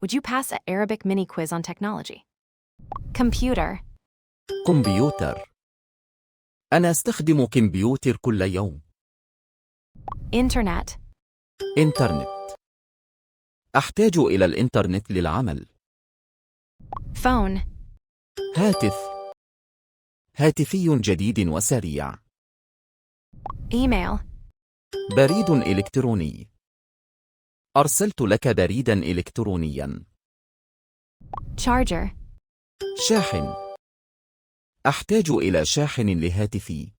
Would you pass an Arabic mini quiz on technology? Computer. كمبيوتر. أنا أستخدم كمبيوتر كل يوم. Internet. إنترنت. أحتاج إلى الإنترنت للعمل. Phone. هاتف. هاتفي جديد وسريع. Email. بريد إلكتروني. أرسلت لك بريداً إلكترونياً. Charger. شاحن. أحتاج إلى شاحن لهاتفي.